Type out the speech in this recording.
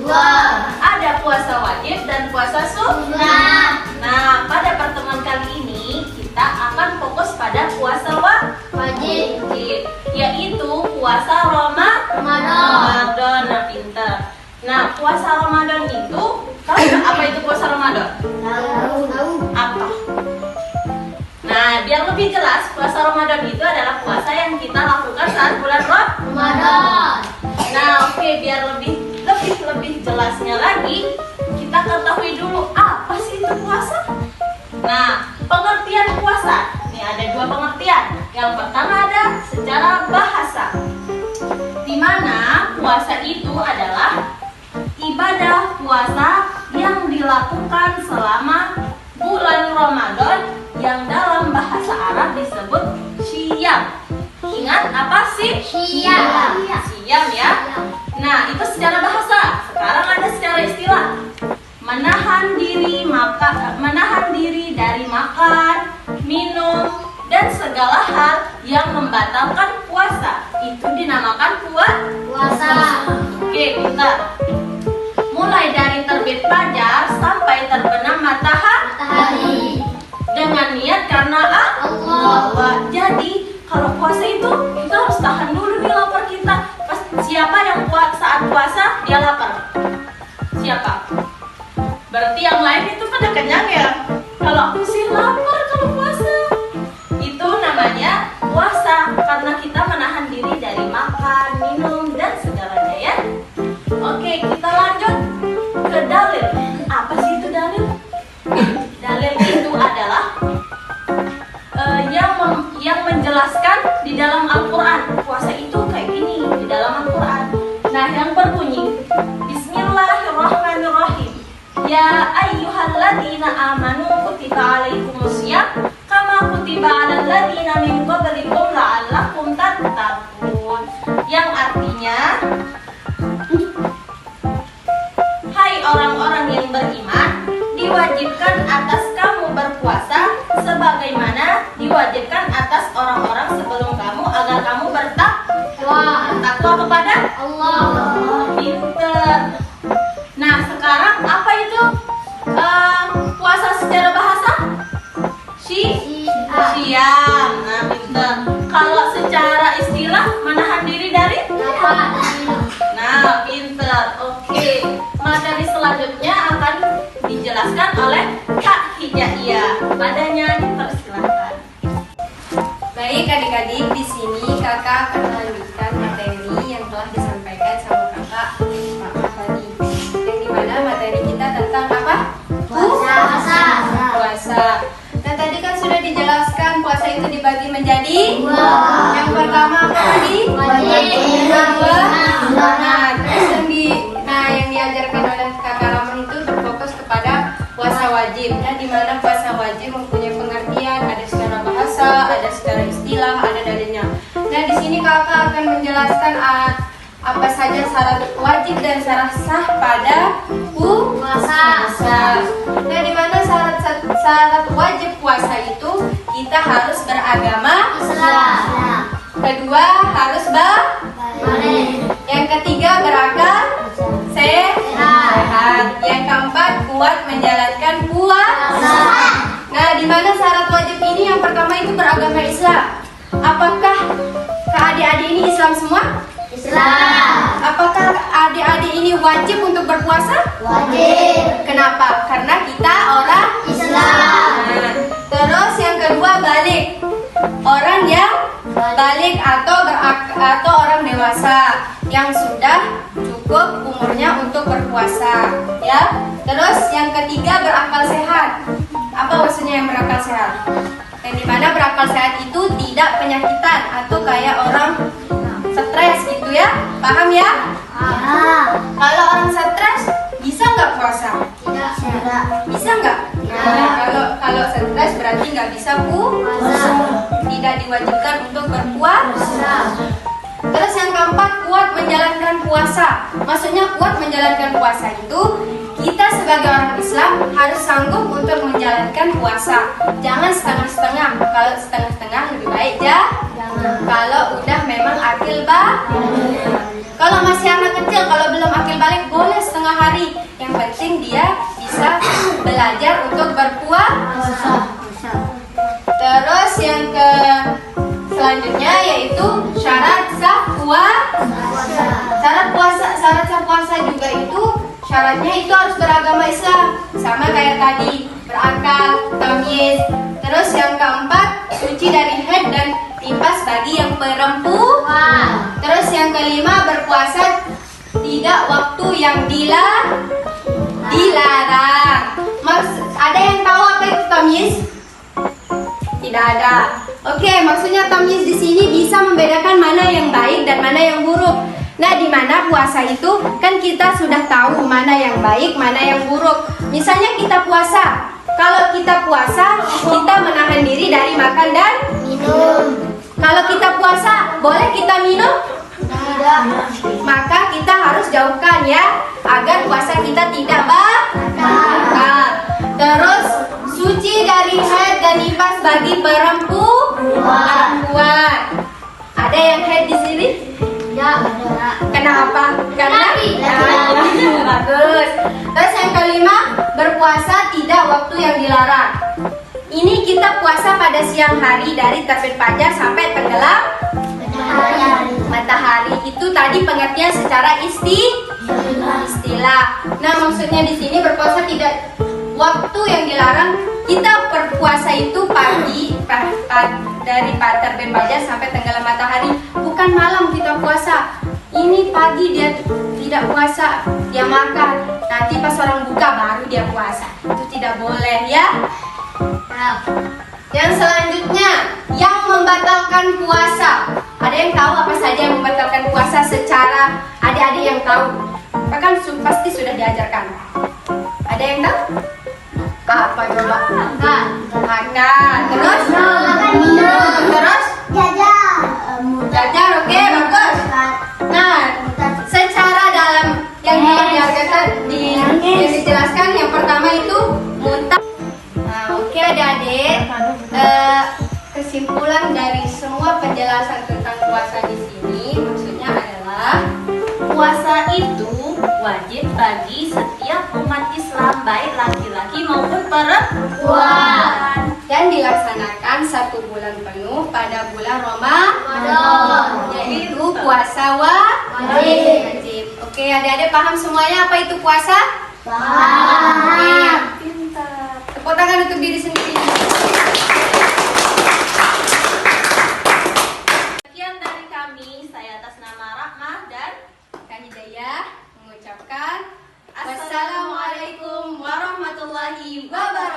Dua. Ada puasa wajib dan puasa sunnah. Nah, pada pertemuan kali ini kita akan fokus pada puasa wajib, yaitu puasa Ramadan. Nah, pinter. Nah, puasa Ramadan itu, tahu nggak apa itu puasa Ramadan? Tahu. Apa? Nah, biar lebih jelas, puasa Ramadan itu adalah puasa yang kita lakukan saat bulan Ramadan. Nah, oke, biar lebih jelasnya lagi, kita ketahui dulu apa sih itu puasa. Nah, pengertian puasa. Ini ada dua pengertian. Yang pertama ada secara bahasa, di mana puasa itu adalah ibadah puasa yang dilakukan selama bulan Ramadan yang dalam bahasa Arab disebut syiyam. Ingat apa sih? Syiyam ya. Nah, itu secara bahasa. Sekarang ada secara istilah. Menahan diri dari makan, minum, dan segala hal yang membatalkan puasa. Itu dinamakan puasa. Oke, pintar. Mulai dari terbit fajar sampai terbenam matahari. Dengan niat karena Allah. Jadi kalau puasa itu kita harus tahan dulu nih lapar kita. Siapa yang saat puasa dia lapar? Siapa? Berarti yang lain itu pada kenyang ya. Kalau aku sih lapar kalau puasa. Itu namanya puasa karena kita menahan diri dari makan, minum, dan segalanya ya. Oke, kita lanjut ke dalil. Apa sih itu dalil? Dalil itu adalah yang menjelaskan di dalam Al-Quran. Puasa itu kayak gini di dalam Al-Quran. Nah, yang berbunyi Bismillahirrahmanirrahim. Ya ayyuhalladzina amanu kutiba alaikumusiyam kama kutiba alal ladzina min qablikum la'allakum tattaqun. Yang artinya, hai orang-orang yang beriman, diwajibkan atas kamu berpuasa sebagaimana diwajibkan atas orang-orang sebelum kamu agar kamu bertakwa kepada Allah. Pinter. Nah, sekarang apa itu puasa secara bahasa? Syiyam. Nah, pinter. Kalau secara istilah menahan diri dari? Nah, pinter. Oke. Materi selanjutnya akan dijelaskan oleh Kak Hijaiyah. Padanya dipersilakan. Baik adik-adik, di sini kakak akan melanjutkan materi yang telah disampaikan sama kakak tadi. Yang dimana materi kita tentang apa? Puasa. Nah, tadi kan sudah dijelaskan puasa itu dibagi menjadi yang pertama apa tadi? Yang diajarkan oleh kakak Ramon itu berfokus kepada puasa wajib. Nah, di mana puasa wajib mempunyai pengertian, ada secara bahasa, ada secara istilah, ada dalilnya. Nah, di sini kakak akan menjelaskan apa saja syarat wajib dan syarat sah pada puasa. Nah, di mana syarat wajib puasa itu kita harus beragama Islam. Kedua harus balik. Yang ketiga berakal sehat. Yang keempat kuat menjalankan puasa. Nah, di mana syarat wajib ini yang pertama itu beragama Islam. Apakah adik-adik ini Islam semua? Islam. Apakah adik-adik ini wajib untuk berpuasa? Wajib. Kenapa? Karena kita orang Islam. Nah, terus yang kedua balik. Orang yang balik atau orang dewasa yang sudah cukup umurnya untuk berpuasa, ya. Terus yang ketiga berakal sehat. Apa maksudnya yang berakal sehat? Yang dimana berakal sehat itu tidak penyakitan atau kayak orang stres gitu ya, paham ya? Kalau orang stres bisa nggak puasa? Tidak. Bisa nggak? Kalau stres berarti nggak bisa puasa. Tidak diwajibkan untuk berpuasa. Terus yang keempat kuat menjalankan puasa. Maksudnya kuat menjalankan puasa itu kita sebagai orang Islam harus sanggup untuk menjalankan puasa. Jangan setengah-setengah. Kalau setengah-setengah lebih baik kalau udah memang akil Kalau masih anak kecil, kalau belum akil balik boleh setengah hari. Yang penting dia bisa belajar untuk berpuasa. Terus yang selanjutnya yaitu syarat sah puasa juga itu syaratnya itu harus beragama Islam, sama kayak tadi, berakal, tamyiz. Terus yang keempat, suci dari haid dan nifas bagi yang perempuan. Terus yang kelima, berpuasa tidak waktu yang dilarang. Ada yang tahu apa itu tamyiz? Tidak ada. Oke, maksudnya tamyiz di sini bisa membedakan mana yang baik dan mana yang buruk. Nah, di mana puasa itu kan kita sudah tahu mana yang baik, mana yang buruk. Misalnya kita puasa. Kalau kita puasa, kita menahan diri dari makan dan Minum. kalau kita puasa, boleh kita minum? Tidak. Maka kita harus jauhkan ya, agar puasa kita tidak batal. Terus suci dari haid dan nifas bagi perempuan. Ada yang haid di sini? Tidak ada. Kenapa? Karena Laki-laki. bagus. Terus yang kelima, berpuasa tidak waktu yang dilarang. Ini kita puasa pada siang hari dari terbit fajar sampai tenggelam matahari. Itu tadi pengertian secara istilah. Nah, maksudnya di sini berpuasa tidak waktu yang dilarang. Kita berpuasa itu pagi dari terbit fajar sampai tenggelam matahari. Bukan malam kita puasa. Ini pagi dia tidak puasa, dia makan. Nanti pas orang buka baru dia puasa. Itu tidak boleh ya. Yang selanjutnya, yang membatalkan puasa. Ada yang tahu apa saja yang membatalkan puasa secara adik-adik yang tahu? Bahkan pasti sudah diajarkan. Ada yang tahu? Apa coba? Makan. Terus? Minum. Terus? Jajan. Oke, bagus. Nah, secara dalam yang dijelaskan yang pertama itu muntah. Nah, oke adik-adik. Kesimpulan dari semua penjelasan tentang puasa di sini maksudnya adalah Puasa itu wajib bagi setiap umat Islam, baik laki-laki maupun perempuan. dan dilaksanakan 1 bulan penuh pada bulan Ramadan, yaitu puasa wajib. Oke, adik-adik paham semuanya apa itu puasa? Paham. Pintar. Tepuk tangan untuk diri sendiri. Sekian dari kami, saya atas nama Rahmah dan Kak Hidayah mengucapkan Wassalamualaikum warahmatullahi wabarakatuh.